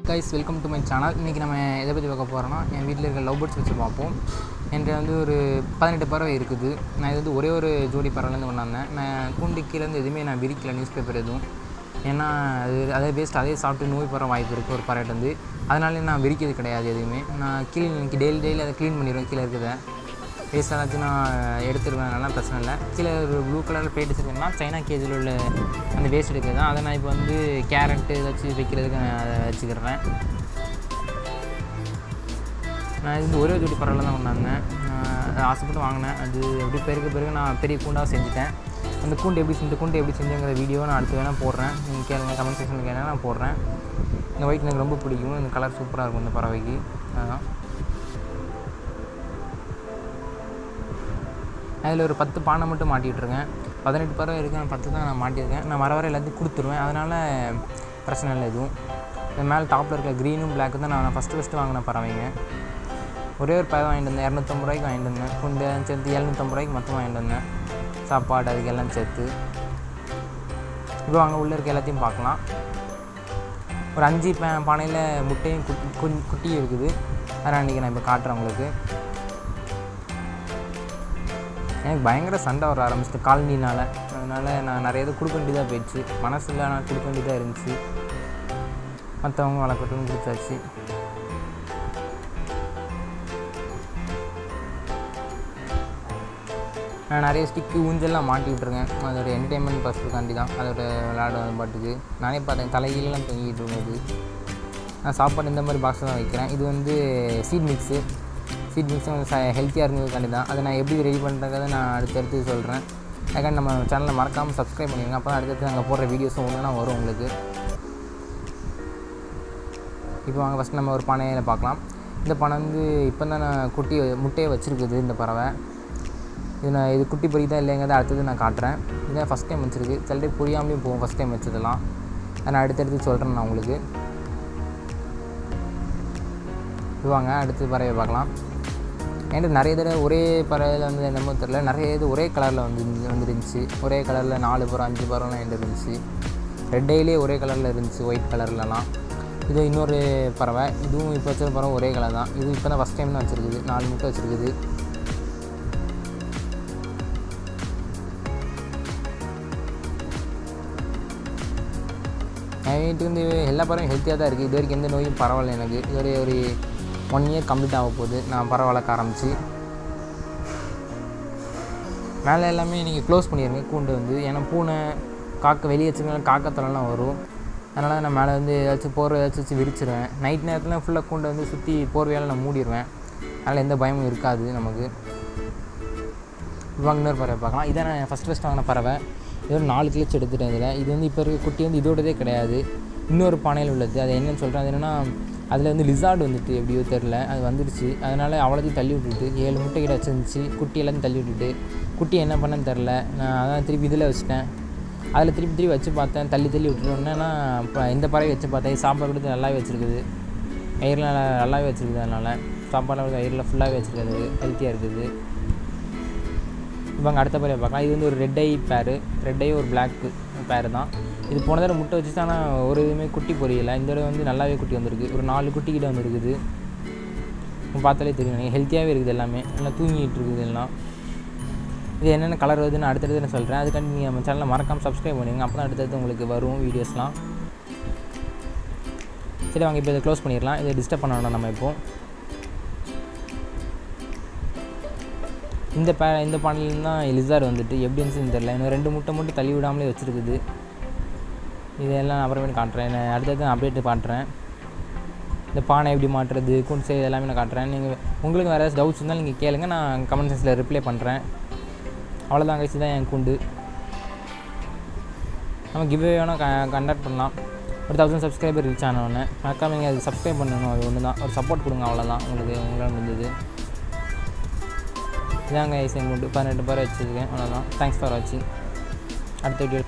Guys welcome to my channel. இன்றைக்கி நம்ம எதை பற்றி பார்க்க போகிறோன்னா, என் வீட்டில் இருக்க லவ் பேர்ட்ஸ் வச்சு பார்ப்போம். என்கிட்ட வந்து ஒரு 18 பறவை இருக்குது. நான் இது வந்து ஒரே ஒரு ஜோடி பறவைலேருந்து கொண்டாந்தேன். நான் கூண்டு கீழேருந்து எதுவுமே நான் விரிக்கல, நியூஸ் பேப்பர் எதுவும். ஏன்னா அதே வேஸ்ட், அதே சாப்பிட்டு நோய் போகிற வாய்ப்பு இருக்குது ஒரு பறவைட்டு வந்து. அதனால நான் விரிக்கிறது கிடையாது எதுவுமே. நான் இன்றைக்கி டெய்லி அதை க்ளீன் பண்ணிடுவேன். கீழே இருக்குதை வேஸ்ட் ஏதாச்சும் நான் எடுத்துருவேன், அதெல்லாம் பிரச்சனை இல்லை. கீழே ஒரு ப்ளூ கலரில் பிளேட் வச்சுருக்கேன்னா சைனா கேஜில் உள்ள அந்த வேஸ்ட் எடுக்கிறது தான். அதை நான் இப்போ வந்து கேரட்டு ஏதாச்சும் வைக்கிறதுக்கு நான் அதை வச்சுக்கிறேன். நான் இது ஒரே ஜோடி பறவை தான் கொண்டாந்தேன். ஆசைப்பட்டு வாங்கினேன். அது எப்படி பிறகு நான் பெரிய கூண்டாக செஞ்சுட்டேன். அந்த கூண்டு எப்படி செஞ்சுங்கிற வீடியோவை நான் அடுத்து வேணால் போடுறேன். நீங்கள் கேளுங்க, கமெண்ட் செக்ஷனில் கேட்டால் நான் போடுறேன். இந்த ஒயிட் எனக்கு ரொம்ப பிடிக்கும். இந்த கலர் சூப்பராக இருக்கும் இந்த பறவைக்கு. அதுதான் அதில் ஒரு 10 பானை மட்டும் மாட்டிகிட்ருக்கேன். 18 பறவை இருக்குது, நான் 10 தான் நான் மாட்டியிருக்கேன். நான் வர எல்லாத்தையும் கொடுத்துருவேன், அதனால் பிரச்சனை இல்லை எதுவும். இந்த மேலே டாப்பில் இருக்க க்ரீனும் பிளாக்கு தான் நான் ஃபஸ்ட்டு வாங்கின பறவைங்க. ஒரே ஒரு பறவை வாங்கிட்டு வந்தேன், 250 ரூபாய்க்கு வாங்கிட்டு வந்தேன். கொண்டு சேர்த்து 750 ரூபாய்க்கு மொத்தம் வாங்கிட்டு வந்தேன். சாப்பாடு அதுக்கு எல்லாம் சேர்த்து. இப்போ அங்கே உள்ளே இருக்க எல்லாத்தையும் பார்க்கலாம். ஒரு 5 பானையில் முட்டையும் குட்டியும் இருக்குது. அதனால் இன்றைக்கி நான் இப்போ காட்டுறேன் உங்களுக்கு. எனக்கு பயங்கர சண்டை வர ஆரம்பிச்சிட்டு காலனினால். அதனால் நான் நிறைய இது கொடுக்க வேண்டியதாக போயிடுச்சு. மனசில் நான் கொடுக்க வேண்டியதாக இருந்துச்சு. மற்றவங்க வளர்க்கட்டும்னு கொடுத்தாச்சு. நான் நிறைய ஸ்டிக்கு ஊஞ்சல்லாம் மாட்டி விட்ருக்கேன். அதோட என்டர்டெயின்மெண்ட் பர்பஸ்க்காண்டி தான். அதோட விளையாட பாட்டுக்கு நானே பார்த்தேன். தலைகீழெலாம் தொங்கிட்டு இருந்தது. நான் சாப்பாடு இந்த மாதிரி பாக்ஸில் தான் வைக்கிறேன். இது வந்து சீட் மிக்ஸும் ஹெல்த்தியாக இருந்ததுக்காண்டி தான். அதை நான் எப்படி ரெடி பண்ணுறதை நான் அடுத்தடுத்து சொல்கிறேன். அதுக்காண்டி நம்ம சேனலை மறக்காமல் சப்ஸ்கிரைப் பண்ணிடுங்க. அப்போ தான் அடுத்தடுத்து நாங்கள் போடுற வீடியோஸும் ஒன்றுனா வரும் உங்களுக்கு. இப்போ வாங்க ஃபஸ்ட் நம்ம ஒரு பானையில் பார்க்கலாம். இந்த பானை வந்து இப்போ தான் நான் முட்டையை வச்சுருக்குது இந்த பறவை. இது குட்டி பொறி தான் இல்லைங்கிறத அடுத்தது நான் காட்டுறேன். இதுதான் ஃபஸ்ட் டைம் வச்சுருக்கு. சில டைம் புரியாமலேயும் போகும் ஃபஸ்ட் டைம் வச்சதெல்லாம். அதை நான் அடுத்தடுத்து சொல்கிறேன் நான் உங்களுக்கு. இது வாங்க அடுத்து பறவை பார்க்கலாம். என்கிட்ட நிறைய தடவை ஒரே பறவையில் வந்து என்னமோ தெரில, நிறைய இது ஒரே கலரில் வந்துருந்துச்சு. ஒரே கலரில் 4 பறவை 5 பறவைலாம் என்கிட்ட இருந்துச்சு. ரெட்டையிலே ஒரே கலரில் இருந்துச்சு, ஒயிட் கலர்லலாம். இது இன்னொரு பறவை. இதுவும் இப்போ வச்சுருக்க பறவை ஒரே கலர் தான். இது இப்போ தான் ஃபஸ்ட் டைம் தான் வச்சுருக்குது. 4 முட்டை வச்சுருக்குது. என் வீட்டுக்கு வந்து எல்லா பறவையும் ஹெல்த்தியாக தான் இருக்குது. இது வரைக்கும் எந்த நோயும் பரவாயில்ல எனக்கு. இது ஒரு 1 இயர் கம்ப்ளீட் ஆக போகுது நான் பறவை வளர்க்க ஆரம்பித்து. மேலே எல்லாமே நீங்கள் க்ளோஸ் பண்ணிடுங்க கூண்டு வந்து. ஏன்னா பூனை வெளியே வச்சுருக்கனால காக்கத்தொலைலாம் வரும். அதனால் நான் மேலே வந்து ஏதாச்சும் போர்வை வச்சு விரிச்சிடுவேன். நைட் நேரத்தில் ஃபுல்லாக கூண்டை வந்து சுற்றி போர்வையால் நான் மூடிடுவேன். அதனால் எந்த பயமும் இருக்காது நமக்கு. இப்போ இன்னொரு பறவை பார்க்கலாம். இதான் நான் ஃபஸ்ட்டு வாங்கின பறவை. இதோட 4 கிழிச்சு எடுத்துட்டேன். இது வந்து இப்போ இருக்க குட்டி வந்து இதோடதே கிடையாது, இன்னொரு பானையில் உள்ளது. அது என்னென்னு சொல்கிறேன். அது என்னென்னா, அதில் வந்து லிசார்டு வந்துட்டு எப்படியோ தெரில, அது வந்துடுச்சு. அதனால் அவ்வளோத்தையும் தள்ளி விட்டுட்டு 7 முட்டை கிட்ட வச்சுருந்துச்சு. குட்டி எல்லாத்தையும் தள்ளி விட்டுட்டு குட்டி என்ன பண்ணேன்னு தெரில. நான் அதான் திருப்பி இதில் வச்சுட்டேன். அதில் திருப்பி வச்சு பார்த்தேன். தள்ளி விட்டுட்டோன்னா இப்போ இந்த பறவை வச்சு பார்த்தேன். சாப்பாடு கொடுத்து நல்லாவே வச்சுருக்குது. வயிறில் நல்லாவே வச்சுருக்குது. அதனால் சாப்பாடு வயிறில் ஃபுல்லாகவே வச்சுருக்குது. ஹெல்த்தியாக இருக்குது. இப்போ அங்கே அடுத்த பறவை பார்க்கலாம். இது வந்து ஒரு ரெட் ஐ ஒரு பிளாக் பேர் தான். இது போன தடவை முட்டை வச்சு தான். ஆனால் ஒரு இதுவுமே குட்டி பொரியலை. இந்த தடவை வந்து நல்லாவே குட்டி வந்திருக்கு. ஒரு 4 குட்டி கிட்ட வந்துருக்குது. பார்த்தாலே தெரியும். நீங்கள் ஹெல்த்தியாகவே இருக்குது. எல்லாமே நல்லா தூங்கிட்டு இருக்குது எல்லாம். இது என்னென்ன கலர் வருதுன்னு அடுத்தடுத்து நான் சொல்கிறேன். அதுக்காண்டி நீங்கள் நம்ம சேனலை மறக்காமல் சப்ஸ்கிரைப் பண்ணுங்க. அப்போ தான் அடுத்தடுத்து உங்களுக்கு வரும் வீடியோஸ்லாம். சரி வாங்க இப்போ இதை க்ளோஸ் பண்ணிடலாம். இதை டிஸ்டர்ப் பண்ண வேண்டாம் நம்ம. இப்போது இந்த பானையில் தான் லிசார்டு வந்துட்டு எப்படி இருந்துச்சுன்னு தெரில. இன்னும் 2 முட்டை மட்டும் தள்ளி விடாமலே வச்சுருக்குது. இதெல்லாம் அப்புறமே காட்டுறேன். நான் அடுத்தது அப்டேட்டு காட்டுறேன். இந்த பானை எப்படி மாட்டுறது, கூண்டு செய்து எல்லாமே நான் காட்டுறேன். உங்களுக்கு வேறு ஏதாச்சும் டவுட்ஸ் இருந்தாலும் நீங்கள் கேளுங்க, நான் கமெண்ட் செக்ஷனில் ரிப்ளை பண்ணுறேன். அவ்வளோதான் கழிச்சு தான் என் கூண்டு. நம்ம கிவ்வே வேணால் கண்டக்ட் பண்ணலாம். ஒரு 1000 சப்ஸ்கிரைபர் ரீச் ஆனோடனே மறக்காம நீங்கள் அது சப்ஸ்கிரைப் பண்ணணும். அது ஒன்று தான், ஒரு சப்போர்ட் கொடுங்க. அவ்வளோதான் உங்களால் முடிஞ்சது. இதாங்க என் கூண்டு 18 பறவை வச்சுருக்கேன். அவ்வளோதான். தேங்க்ஸ் ஃபார் வாட்சிங். அடுத்த வீடியோ